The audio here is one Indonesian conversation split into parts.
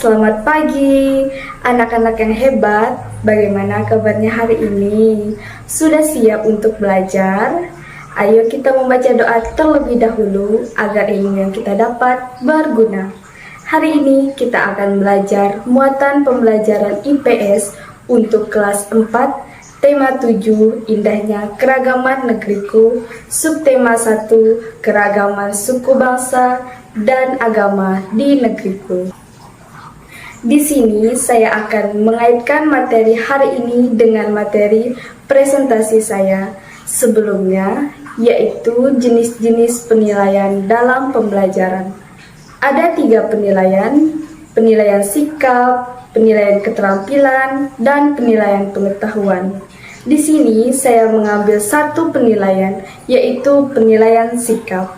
Selamat pagi, anak-anak yang hebat. Bagaimana kabarnya hari ini? Sudah siap untuk belajar? Ayo kita membaca doa terlebih dahulu agar ilmu yang kita dapat berguna. Hari ini kita akan belajar muatan pembelajaran IPS untuk kelas 4, tema 7, indahnya keragaman negeriku, subtema 1, keragaman suku bangsa dan agama di negeriku. Di sini saya akan mengaitkan materi hari ini dengan materi presentasi saya sebelumnya, yaitu jenis-jenis penilaian dalam pembelajaran. Ada 3 penilaian, penilaian sikap, penilaian keterampilan, dan penilaian pengetahuan. Di sini saya mengambil satu penilaian, yaitu penilaian sikap.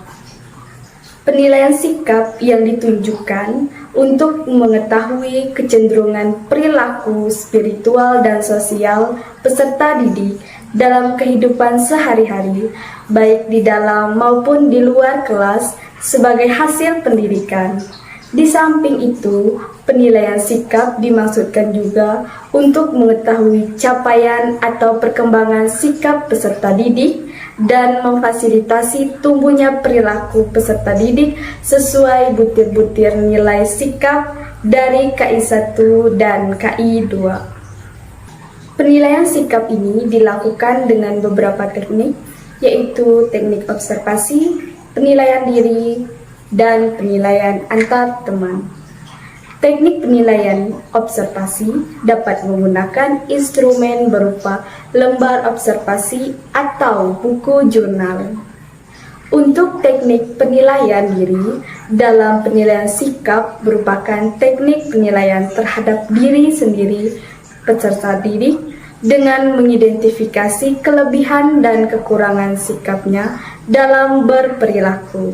Penilaian sikap yang ditunjukkan untuk mengetahui kecenderungan perilaku spiritual dan sosial peserta didik dalam kehidupan sehari-hari, baik di dalam maupun di luar kelas sebagai hasil pendidikan. Di samping itu, penilaian sikap dimaksudkan juga untuk mengetahui capaian atau perkembangan sikap peserta didik dan memfasilitasi tumbuhnya perilaku peserta didik sesuai butir-butir nilai sikap dari KI 1 dan KI 2. Penilaian sikap ini dilakukan dengan beberapa teknik, yaitu teknik observasi, penilaian diri, dan penilaian antar teman. Teknik penilaian observasi dapat menggunakan instrumen berupa lembar observasi atau buku jurnal. Untuk teknik penilaian diri, dalam penilaian sikap merupakan teknik penilaian terhadap diri sendiri peserta didik dengan mengidentifikasi kelebihan dan kekurangan sikapnya dalam berperilaku.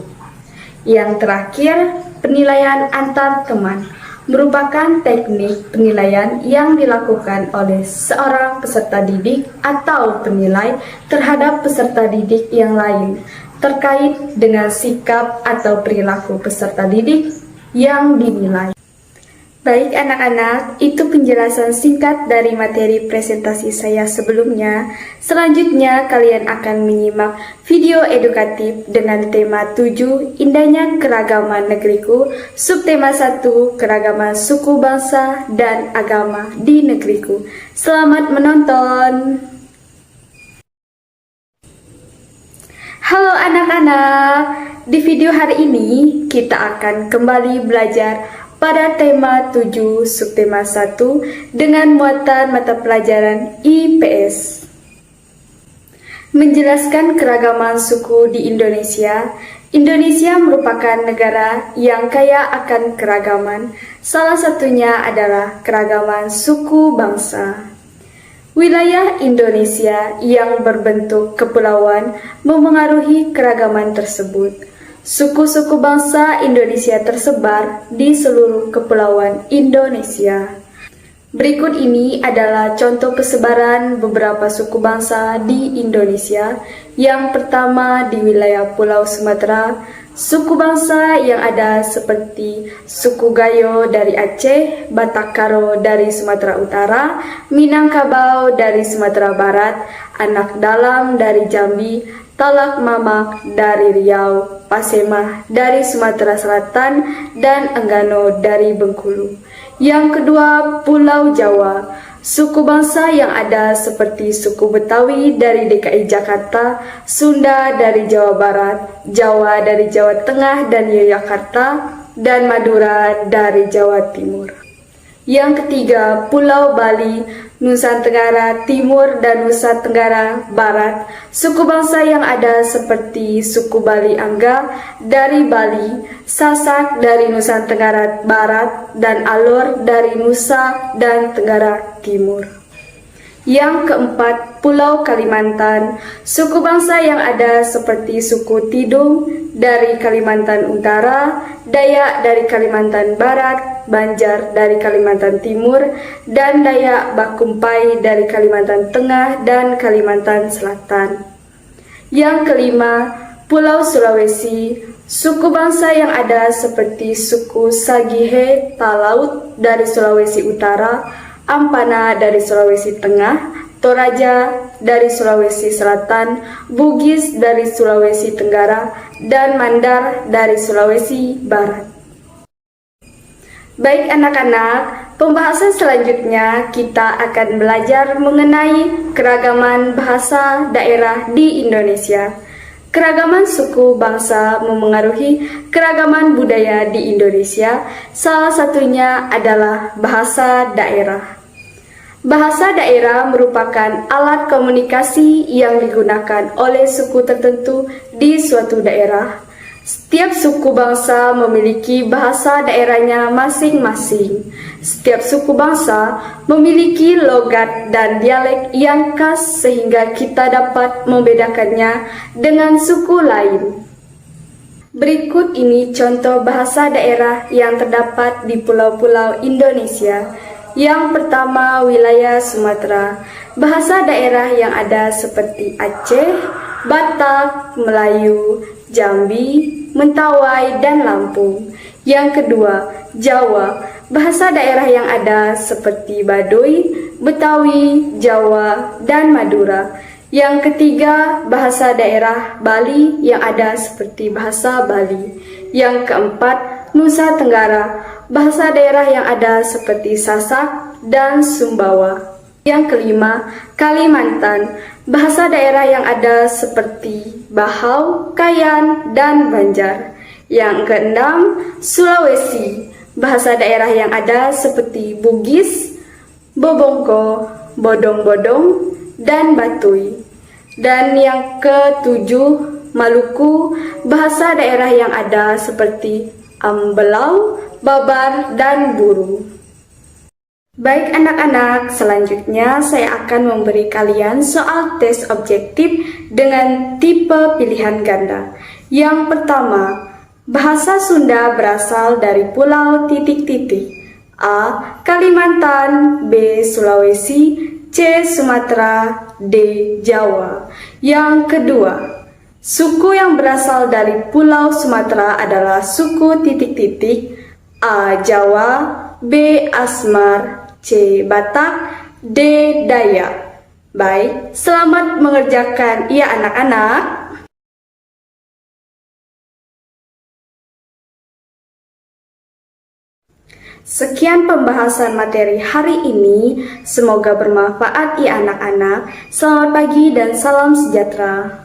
Yang terakhir, penilaian antar teman merupakan teknik penilaian yang dilakukan oleh seorang peserta didik atau penilai terhadap peserta didik yang lain terkait dengan sikap atau perilaku peserta didik yang dinilai. Baik anak-anak, itu penjelasan singkat dari materi presentasi saya sebelumnya. Selanjutnya kalian akan menyimak video edukatif dengan tema 7, indahnya keragaman negeriku, subtema 1, keragaman suku bangsa dan agama di negeriku. Selamat menonton. Halo anak-anak, di video hari ini kita akan kembali belajar pada tema 7 subtema 1 dengan muatan mata pelajaran IPS. Menjelaskan keragaman suku di Indonesia. Indonesia merupakan negara yang kaya akan keragaman. Salah satunya adalah keragaman suku bangsa. Wilayah Indonesia yang berbentuk kepulauan memengaruhi keragaman tersebut. Suku-suku bangsa Indonesia tersebar di seluruh kepulauan Indonesia. Berikut ini adalah contoh persebaran beberapa suku bangsa di Indonesia. Yang pertama di wilayah Pulau Sumatera, suku bangsa yang ada seperti suku Gayo dari Aceh, Batak Karo dari Sumatera Utara, Minangkabau dari Sumatera Barat, Anak Dalam dari Jambi, Talak Mamak dari Riau, Pasemah dari Sumatera Selatan, dan Enggano dari Bengkulu. Yang kedua, Pulau Jawa. Suku bangsa yang ada seperti suku Betawi dari DKI Jakarta, Sunda dari Jawa Barat, Jawa dari Jawa Tengah dan Yogyakarta, dan Madura dari Jawa Timur. Yang ketiga, Pulau Bali, Nusa Tenggara Timur dan Nusa Tenggara Barat. Suku bangsa yang ada seperti suku Bali Angga dari Bali, Sasak dari Nusa Tenggara Barat, dan Alor dari Nusa dan Tenggara Timur. Yang keempat, Pulau Kalimantan. Suku bangsa yang ada seperti suku Tidung dari Kalimantan Utara, Dayak dari Kalimantan Barat, Banjar dari Kalimantan Timur, dan Dayak Bakumpai dari Kalimantan Tengah dan Kalimantan Selatan. Yang kelima, Pulau Sulawesi. Suku bangsa yang ada seperti suku Sagihe Talaut dari Sulawesi Utara, Ampana dari Sulawesi Tengah, Toraja dari Sulawesi Selatan, Bugis dari Sulawesi Tenggara, dan Mandar dari Sulawesi Barat. Baik anak-anak, pembahasan selanjutnya kita akan belajar mengenai keragaman bahasa daerah di Indonesia. Keragaman suku bangsa memengaruhi keragaman budaya di Indonesia, salah satunya adalah bahasa daerah. Bahasa daerah merupakan alat komunikasi yang digunakan oleh suku tertentu di suatu daerah. Setiap suku bangsa memiliki bahasa daerahnya masing-masing. Setiap suku bangsa memiliki logat dan dialek yang khas sehingga kita dapat membedakannya dengan suku lain. Berikut ini contoh bahasa daerah yang terdapat di pulau-pulau Indonesia. Yang pertama, wilayah Sumatera. Bahasa daerah yang ada seperti Aceh, Batak, Melayu, Jambi, Mentawai, dan Lampung. Yang kedua, Jawa. Bahasa daerah yang ada seperti Baduy, Betawi, Jawa, dan Madura. Yang ketiga, bahasa daerah Bali yang ada seperti bahasa Bali. Yang keempat, Nusa Tenggara. Bahasa daerah yang ada seperti Sasak dan Sumbawa. Yang kelima, Kalimantan. Bahasa daerah yang ada seperti Bahau, Kayan, dan Banjar. Yang keenam, Sulawesi. Bahasa daerah yang ada seperti Bugis, Bobongko, Bodong-bodong, dan Batuy. Dan yang ketujuh, Maluku. Bahasa daerah yang ada seperti Ambelau, Babar, dan Buru. Baik anak-anak, selanjutnya saya akan memberi kalian soal tes objektif dengan tipe pilihan ganda. Yang pertama, bahasa Sunda berasal dari pulau titik-titik. A. Kalimantan, B. Sulawesi, C. Sumatera, D. Jawa. Yang kedua, suku yang berasal dari pulau Sumatera adalah suku titik-titik. A. Jawa, B. Asmar, C. Batak, D. Dayak. Baik, selamat mengerjakan ya anak-anak. Sekian pembahasan materi hari ini, semoga bermanfaat ya anak-anak. Selamat pagi dan salam sejahtera.